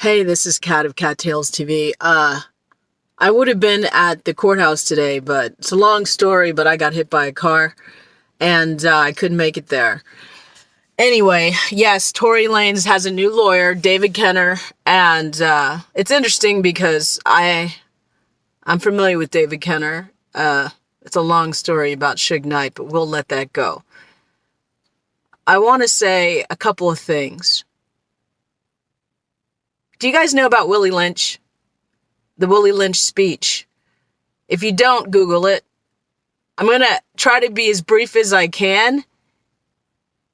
Hey, this is Kat of Kattalestv. I would have been at the courthouse today, but it's a long story, but I got hit by a car, and I couldn't make it there. Anyway, yes, Tory Lanez has a new lawyer, David Kenner, and it's interesting because I'm familiar with David Kenner. It's a long story about Suge Knight, but we'll let that go. I want to say a couple of things. Do you guys know about Willie Lynch? The Willie Lynch speech? If you don't, Google it. I'm going to try to be as brief as I can.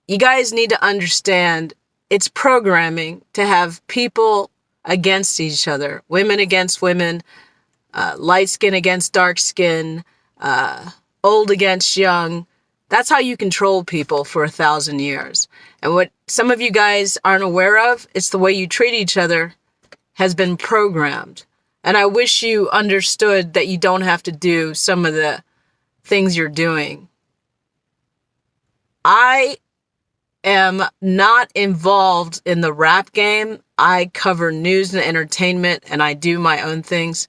You guys need to understand it's programming to have people against each other. Women against women, light skin against dark skin, old against young. That's how you control people for 1,000 years. And what some of you guys aren't aware of, it's the way you treat each other has been programmed. And I wish you understood that you don't have to do some of the things you're doing. I am not involved in the rap game. I cover news and entertainment, and I do my own things.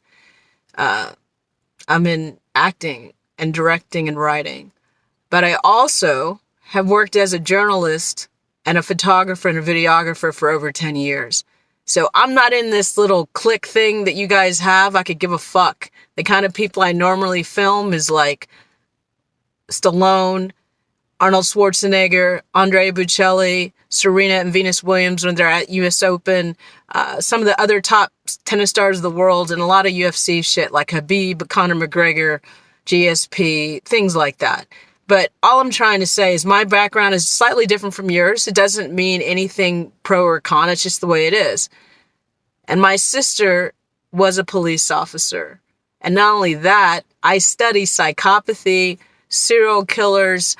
I'm in acting and directing and writing. But I also have worked as a journalist and a photographer and a videographer for over 10 years. So I'm not in this little clique thing that you guys have. I could give a fuck. The kind of people I normally film is like Stallone, Arnold Schwarzenegger, Andrea Bocelli, Serena and Venus Williams when they're at US Open, some of the other top tennis stars of the world, and a lot of UFC shit like Khabib, Conor McGregor, GSP, things like that. But all I'm trying to say is my background is slightly different from yours. It doesn't mean anything pro or con. It's just the way it is. And my sister was a police officer. And not only that, I study psychopathy, serial killers,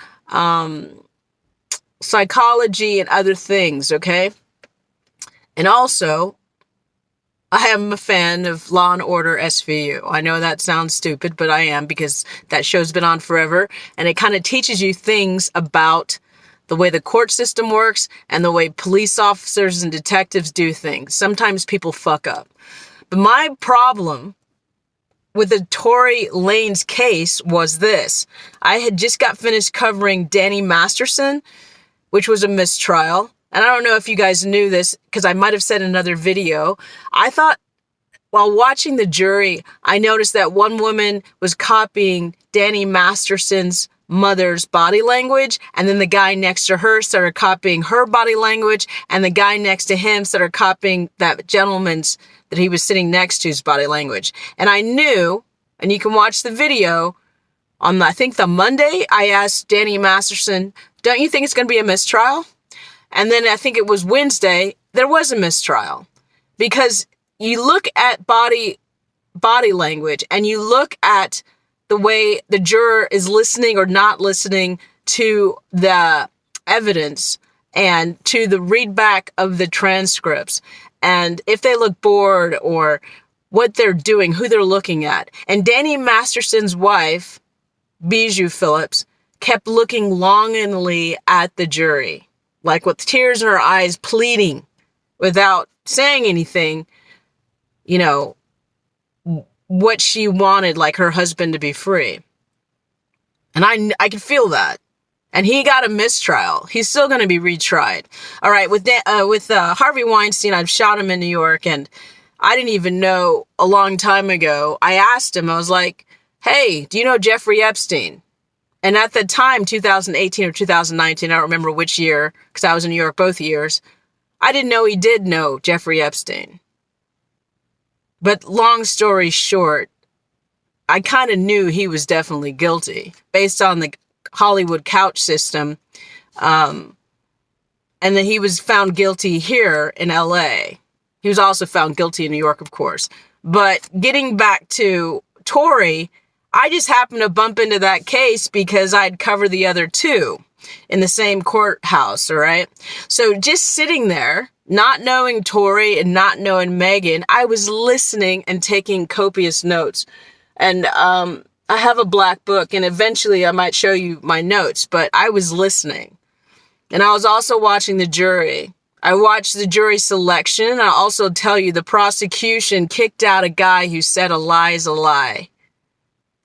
psychology, and other things, okay? And also, I am a fan of Law and Order SVU. I know that sounds stupid, but I am, because that show's been on forever, and it kind of teaches you things about the way the court system works and the way police officers and detectives do things. Sometimes people fuck up. But my problem with the Tory Lanez case was this. I had just got finished covering Danny Masterson, which was a mistrial. And I don't know if you guys knew this, because I might have said in another video. I thought, while watching the jury, I noticed that one woman was copying Danny Masterson's mother's body language, and then the guy next to her started copying her body language, and the guy next to him started copying that gentleman's that he was sitting next to's body language. And I knew, and you can watch the video, on I think the Monday, I asked Danny Masterson, don't you think it's going to be a mistrial? And then I think it was Wednesday, there was a mistrial. Because you look at body language, and you look at the way the juror is listening or not listening to the evidence and to the readback of the transcripts. And if they look bored or what they're doing, who they're looking at. And Danny Masterson's wife, Bijou Phillips, kept looking longingly at the jury, like with tears in her eyes, pleading without saying anything, you know, what she wanted, like her husband to be free. And I could feel that. And he got a mistrial. He's still going to be retried. All right, with Harvey Weinstein, I've shot him in New York, and I didn't even know a long time ago. I asked him, I was like, hey, do you know Jeffrey Epstein? And at the time, 2018 or 2019, I don't remember which year, because I was in New York both years, I didn't know he did know Jeffrey Epstein. But long story short, I kind of knew he was definitely guilty based on the Hollywood couch system. And then he was found guilty here in LA. He was also found guilty in New York, of course. But getting back to Tory, I just happened to bump into that case because I'd covered the other two in the same courthouse, all right? So just sitting there, not knowing Tory and not knowing Megan, I was listening and taking copious notes. And I have a black book, and eventually I might show you my notes, but I was listening. And I was also watching the jury. I watched the jury selection, and I'll also tell you the prosecution kicked out a guy who said a lie is a lie.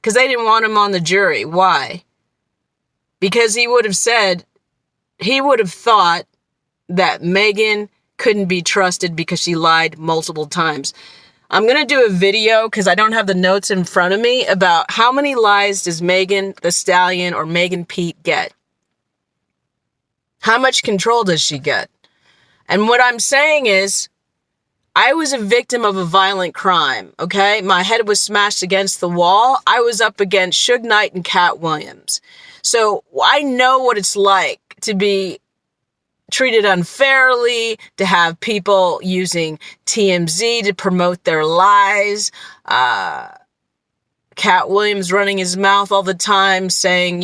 Because they didn't want him on the jury. Why? Because he would have thought that Megan couldn't be trusted because she lied multiple times. I'm going to do a video, because I don't have the notes in front of me, about how many lies does Megan Thee Stallion or Megan Pete get? How much control does she get? And what I'm saying is, I was a victim of a violent crime, okay? My head was smashed against the wall. I was up against Suge Knight and Cat Williams. So I know what it's like to be treated unfairly, to have people using TMZ to promote their lies, Cat Williams running his mouth all the time, saying,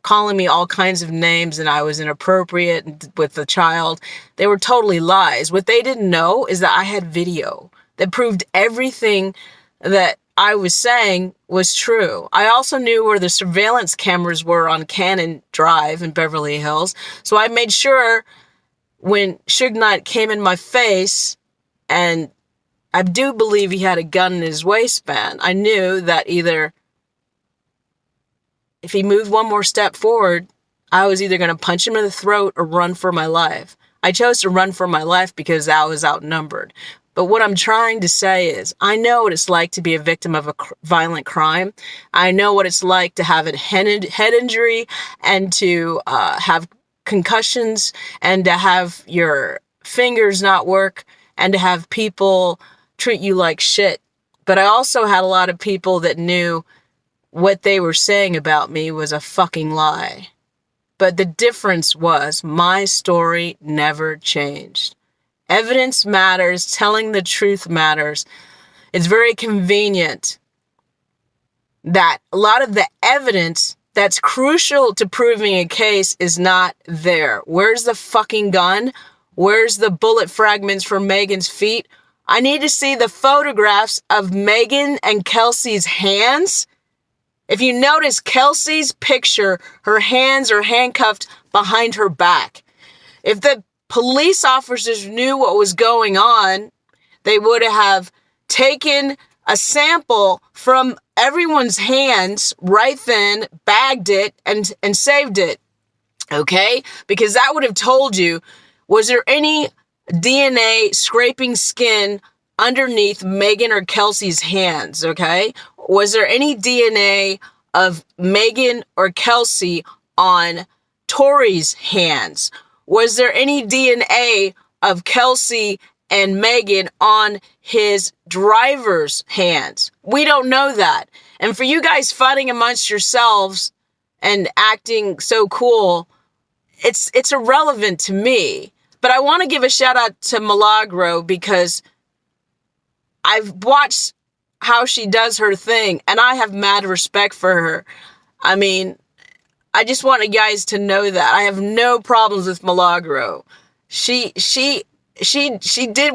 calling me all kinds of names and I was inappropriate with the child. They were totally lies. What they didn't know is that I had video that proved everything that I was saying was true. I also knew where the surveillance cameras were on Cannon Drive in Beverly Hills. So I made sure when Suge Knight came in my face, and I do believe he had a gun in his waistband, I knew that either if he moved one more step forward, I was either going to punch him in the throat or run for my life. I chose to run for my life because I was outnumbered. But what I'm trying to say is, I know what it's like to be a victim of a violent crime. I know what it's like to have a head injury and to have concussions and to have your fingers not work and to have people treat you like shit. But I also had a lot of people that knew what they were saying about me was a fucking lie. But the difference was my story never changed. Evidence matters. Telling the truth matters. It's very convenient that a lot of the evidence that's crucial to proving a case is not there. Where's the fucking gun? Where's the bullet fragments from Megan's feet? I need to see the photographs of Megan and Kelsey's hands. If you notice Kelsey's picture, her hands are handcuffed behind her back. If the police officers knew what was going on, they would have taken a sample from everyone's hands right then, bagged it, and saved it. Okay? Because that would have told you, was there any DNA scraping skin underneath Megan or Kelsey's hands? Okay? Was there any DNA of Megan or Kelsey on Tory's hands? Was there any DNA of Kelsey and Megan on his driver's hands? We don't know that. And for you guys fighting amongst yourselves and acting so cool, it's irrelevant to me. But I want to give a shout out to Milagro, because I've watched how she does her thing and I have mad respect for her. I mean, I just want you guys to know that I have no problems with Milagro. She did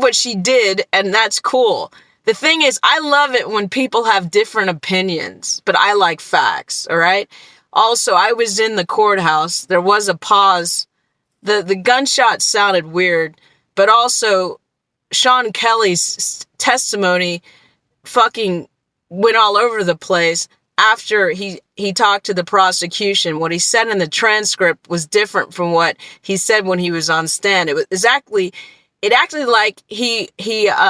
what she did, and that's cool. The thing is, I love it when people have different opinions, but I like facts, all right? Also, I was in the courthouse. There was a pause. The gunshot sounded weird, but also Sean Kelly's testimony fucking went all over the place. After he talked to the prosecution, what he said in the transcript was different from what he said when he was on stand. It acted like he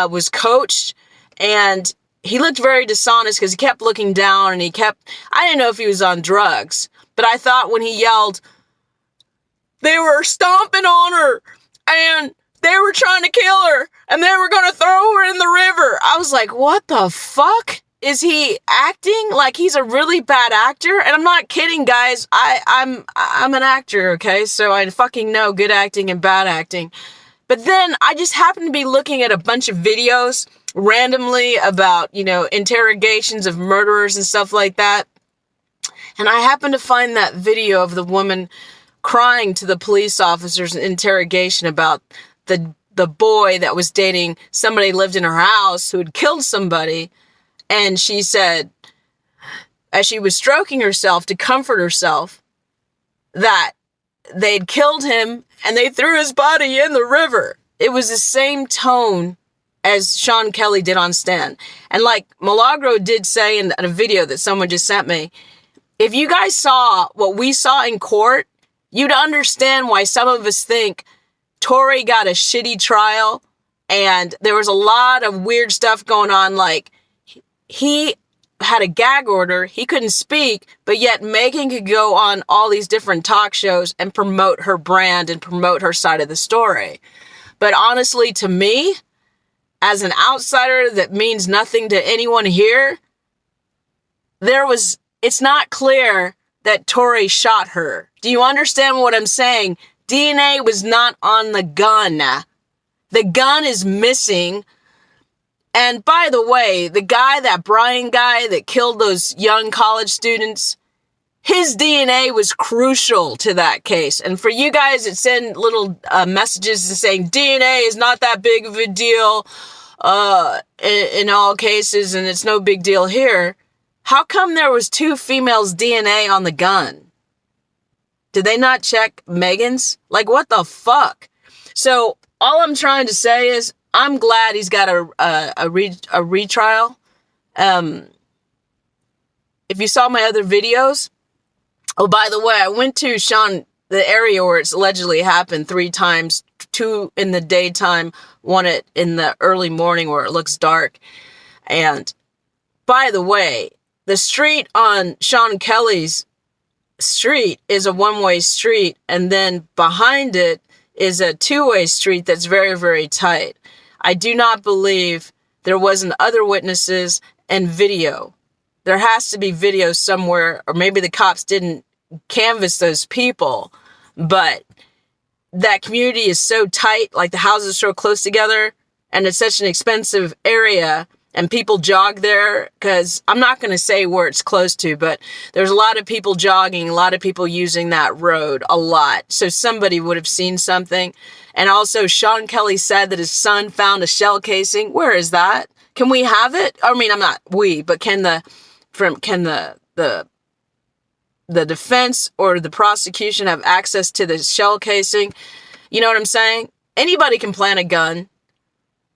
was coached, and he looked very dishonest because he kept looking down and I didn't know if he was on drugs, but I thought when he yelled, they were stomping on her and they were trying to kill her and they were going to throw her in the river. I was like, what the fuck? Is he acting like he's a really bad actor? And I'm not kidding, guys. I'm an actor, okay? So I fucking know good acting and bad acting. But then I just happened to be looking at a bunch of videos randomly about, interrogations of murderers and stuff like that. And I happened to find that video of the woman crying to the police officers in interrogation about the boy that was dating somebody who lived in her house who had killed somebody. And she said, as she was stroking herself to comfort herself, that they'd killed him and they threw his body in the river. It was the same tone as Sean Kelly did on Stan. And like Milagro did say in a video that someone just sent me, if you guys saw what we saw in court, you'd understand why some of us think Tory got a shitty trial and there was a lot of weird stuff going on. Like, he had a gag order, he couldn't speak, but yet Megan could go on all these different talk shows and promote her brand and promote her side of the story. But honestly, to me, as an outsider that means nothing to anyone here, it's not clear that Tory shot her. Do you understand what I'm saying? DNA was not on the gun. The gun is missing. And by the way, that Brian guy that killed those young college students, his DNA was crucial to that case. And for you guys that send little messages saying DNA is not that big of a deal in all cases and it's no big deal here, how come there was 2 females' DNA on the gun? Did they not check Megan's? Like, what the fuck? So all I'm trying to say is I'm glad he's got a retrial. If you saw my other videos, oh, by the way, I went to the area where it's allegedly happened 3 times, 2 in the daytime, 1 in the early morning where it looks dark. And by the way, the street on Sean Kelly's street is a 1-way street, and then behind it is a 2-way street that's very, very tight. I do not believe there wasn't other witnesses and video. There has to be video somewhere, or maybe the cops didn't canvass those people, but that community is so tight, like the houses are so close together, and it's such an expensive area, and people jog there, because I'm not going to say where it's close to, but there's a lot of people jogging, a lot of people using that road a lot. So somebody would have seen something. And also, Sean Kelly said that his son found a shell casing. Where is that? Can we have it? I mean, but can the defense or the prosecution have access to the shell casing? You know what I'm saying? Anybody can plant a gun.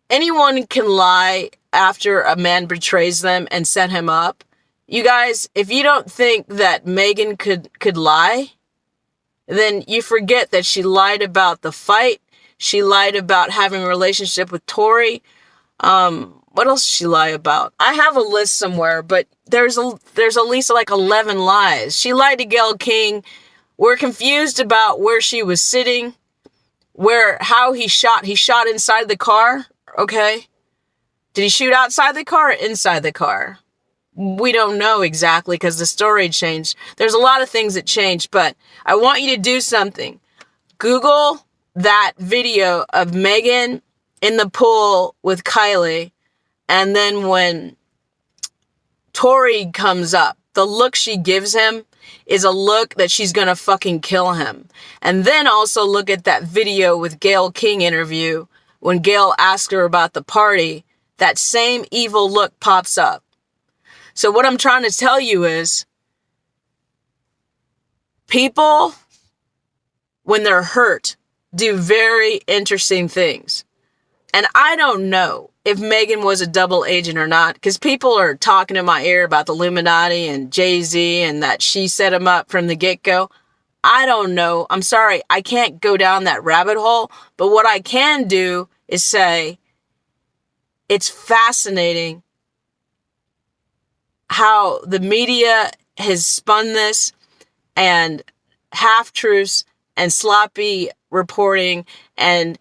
Anyone can lie after a man betrays them and set him up. You guys, if you don't think that Megan could lie, then you forget that she lied about the fight. She lied about having a relationship with Tory. What else did she lie about? I have a list somewhere, but there's at least like 11 lies. She lied to Gayle King. We're confused about where she was sitting, how he shot. He shot inside the car, okay? Did he shoot outside the car or inside the car? We don't know exactly because the story changed. There's a lot of things that changed, but I want you to do something. Google that video of Megan in the pool with Kylie, and then when Tory comes up, the look she gives him is a look that she's gonna fucking kill him. And then also look at that video with Gayle King interview when Gayle asked her about the party. That same evil look pops up. So what I'm trying to tell you is, people, when they're hurt, do very interesting things. And I don't know if Megan was a double agent or not, because people are talking in my ear about the Illuminati and Jay-Z and that she set him up from the get-go. I don't know. I'm sorry. I can't go down that rabbit hole. But what I can do is say, it's fascinating how the media has spun this, and half-truths and sloppy reporting, and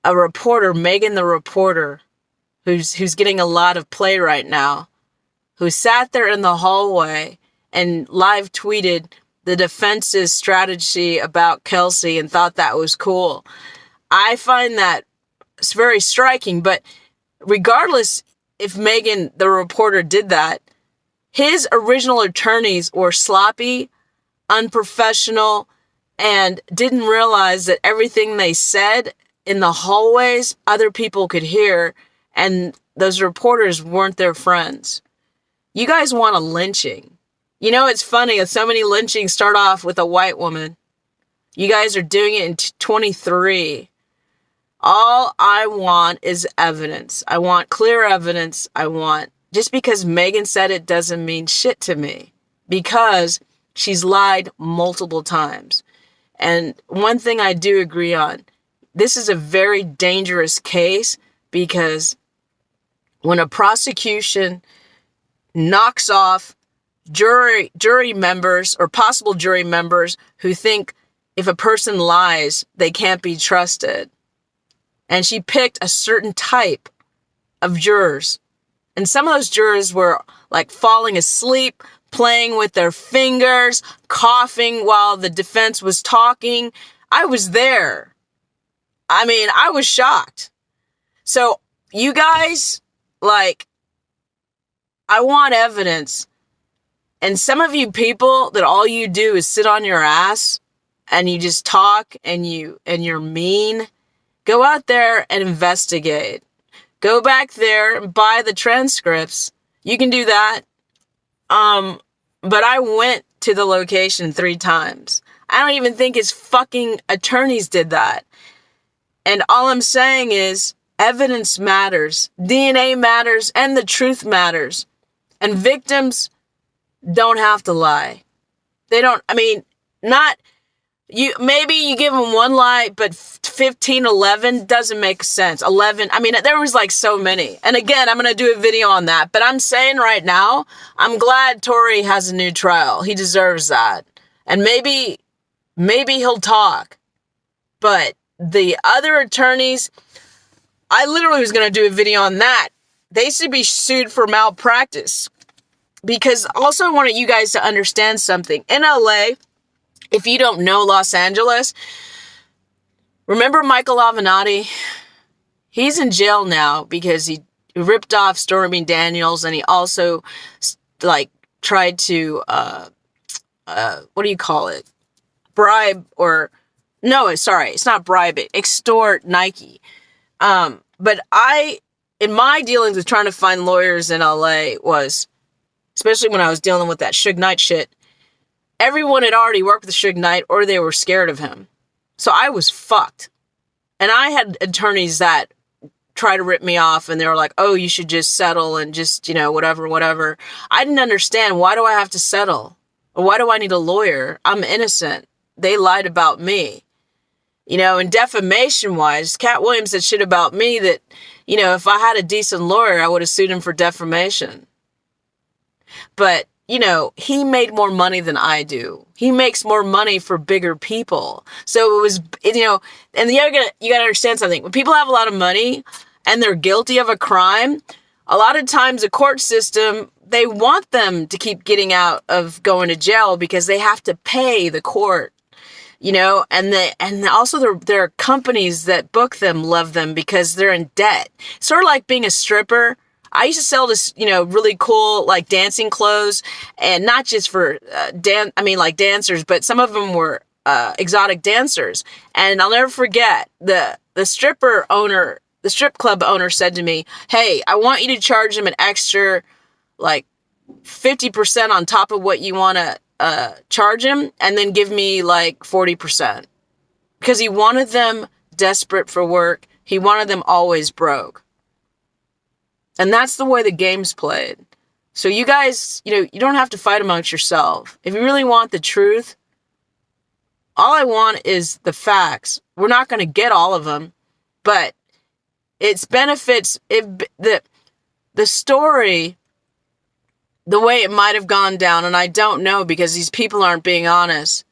a reporter, Megan the reporter, who's getting a lot of play right now, who sat there in the hallway and live tweeted the defense's strategy about Kelsey and thought that was cool. I find that it's very striking, but regardless if Megan, the reporter, did that, his original attorneys were sloppy, unprofessional, and didn't realize that everything they said in the hallways, other people could hear, and those reporters weren't their friends. You guys want a lynching. You know, it's funny, so many lynchings start off with a white woman. You guys are doing it in 23. All I want is evidence. I want clear evidence. Just because Megan said it doesn't mean shit to me, because she's lied multiple times. And one thing I do agree on, this is a very dangerous case, because when a prosecution knocks off jury members or possible jury members who think if a person lies, they can't be trusted. And she picked a certain type of jurors. And some of those jurors were like falling asleep, playing with their fingers, coughing while the defense was talking. I was there. I mean, I was shocked. So you guys, like, I want evidence. And some of you people that all you do is sit on your ass and you just talk and you're mean, go out there and investigate. Go back there and buy the transcripts. You can do that. But I went to the location 3 times. I don't even think his fucking attorneys did that. And all I'm saying is evidence matters. DNA matters and the truth matters. And victims don't have to lie. They don't, I mean, not, maybe you give them one lie, but 15, 11 doesn't make sense. 11, I mean, there was like so many. And again, I'm going to do a video on that. But I'm saying right now, I'm glad Tory has a new trial. He deserves that. And maybe he'll talk. But the other attorneys, I literally was going to do a video on that. They should be sued for malpractice. Because also I wanted you guys to understand something. In LA, if you don't know Los Angeles, remember Michael Avenatti? He's in jail now because he ripped off Stormy Daniels, and he also like tried to what do you call it? Bribe, or no, sorry, it's not bribe, extort Nike. But in my dealings with trying to find lawyers in LA was, especially when I was dealing with that Suge Knight shit, everyone had already worked with Suge Knight or they were scared of him. So I was fucked. And I had attorneys that try to rip me off, and they were like, oh, you should just settle and just, whatever. I didn't understand. Why do I have to settle? Or why do I need a lawyer? I'm innocent. They lied about me. And defamation-wise, Cat Williams said shit about me that, if I had a decent lawyer, I would have sued him for defamation. But, he made more money than I do. He makes more money for bigger people. So it was, and you gotta understand something. When people have a lot of money and they're guilty of a crime, a lot of times the court system, they want them to keep getting out of going to jail because they have to pay the court. And also there are companies that book them love them because they're in debt. Sort of like being a stripper. I used to sell this, really cool, like, dancing clothes, and not just for, dancers, but some of them were, exotic dancers. And I'll never forget, the strip club owner said to me, hey, I want you to charge them an extra, like, 50% on top of what you want to, charge him, and then give me, like, 40%. Because he wanted them desperate for work. He wanted them always broke. And that's the way the game's played. So you guys, you don't have to fight amongst yourself. If you really want the truth, all I want is the facts. We're not going to get all of them, but its benefits, the story, the way it might have gone down, and I don't know because these people aren't being honest.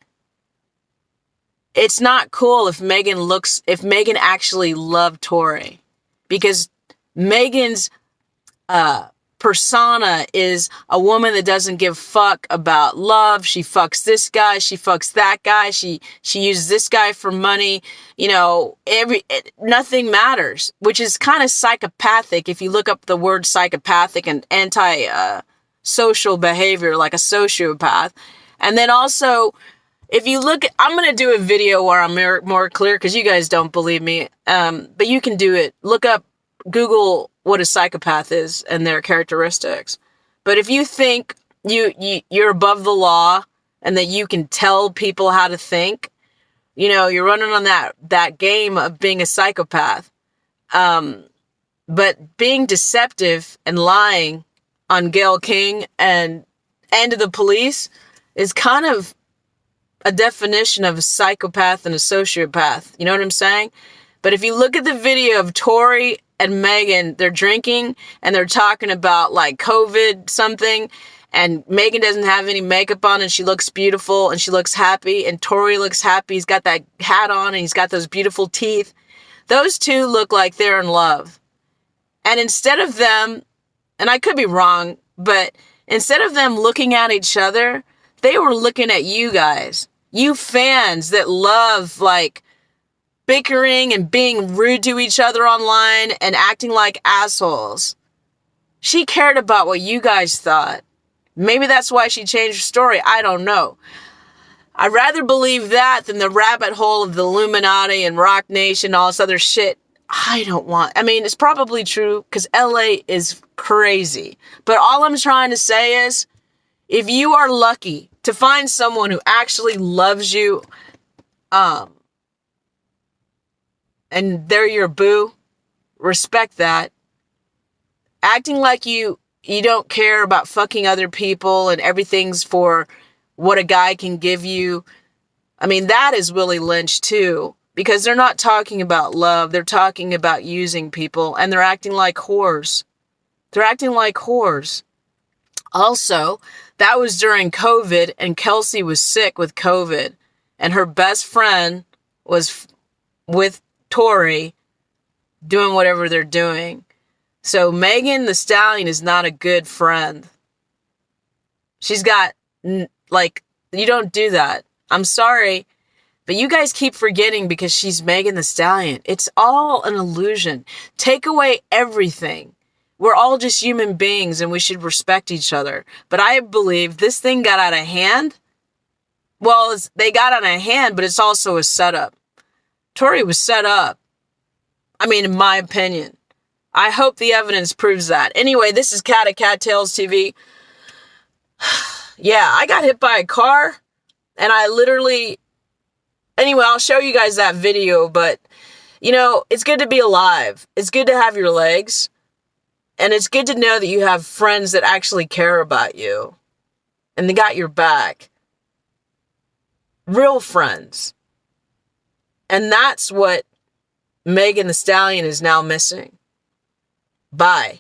It's not cool if Megan actually loved Tory, because Megan's persona is a woman that doesn't give fuck about love. She fucks this guy, she fucks that guy, she uses this guy for money. Nothing matters, which is kind of psychopathic if you look up the word psychopathic and social behavior, like a sociopath. And then also, if you look, I'm going to do a video where I'm more clear because you guys don't believe me. But you can do it. Look up, Google what a psychopath is and their characteristics. But if you think you're above the law and that you can tell people how to think, you're running on that game of being a psychopath. But being deceptive and lying on Gayle King and to the police is kind of a definition of a psychopath and a sociopath. You know what I'm saying? But if you look at the video of Tory and Megan, they're drinking and they're talking about like COVID something, and Megan doesn't have any makeup on and she looks beautiful and she looks happy, and Tory looks happy. He's got that hat on and he's got those beautiful teeth. Those two look like they're in love. And instead of them, and I could be wrong, but instead of them looking at each other, they were looking at you guys. You fans that love like bickering and being rude to each other online and acting like assholes. She cared about what you guys thought. Maybe that's why she changed her story. I don't know. I'd rather believe that than the rabbit hole of the Illuminati and Rock Nation, all this other shit. It's probably true because LA is crazy. But all I'm trying to say is, if you are lucky to find someone who actually loves you, and they're your boo, respect that. Acting like you don't care about fucking other people and everything's for what a guy can give you. That is Willie Lynch too. Because they're not talking about love. They're talking about using people. And they're acting like whores. Also, that was during COVID. And Kelsey was sick with COVID. And her best friend was with Tory doing whatever they're doing. So Megan Thee Stallion is not a good friend. She's got, you don't do that. I'm sorry. But you guys keep forgetting because she's Megan Thee Stallion. It's all an illusion. Take away everything. We're all just human beings and we should respect each other. But I believe this thing got out of hand. Well, they got out of hand, but it's also a setup. Tory was set up. In my opinion. I hope the evidence proves that. Anyway, this is Kat at Kattalestv. Yeah, I got hit by a car and I literally... Anyway, I'll show you guys that video, but, it's good to be alive. It's good to have your legs. And it's good to know that you have friends that actually care about you. And they got your back. Real friends. And that's what Megan Thee Stallion is now missing. Bye.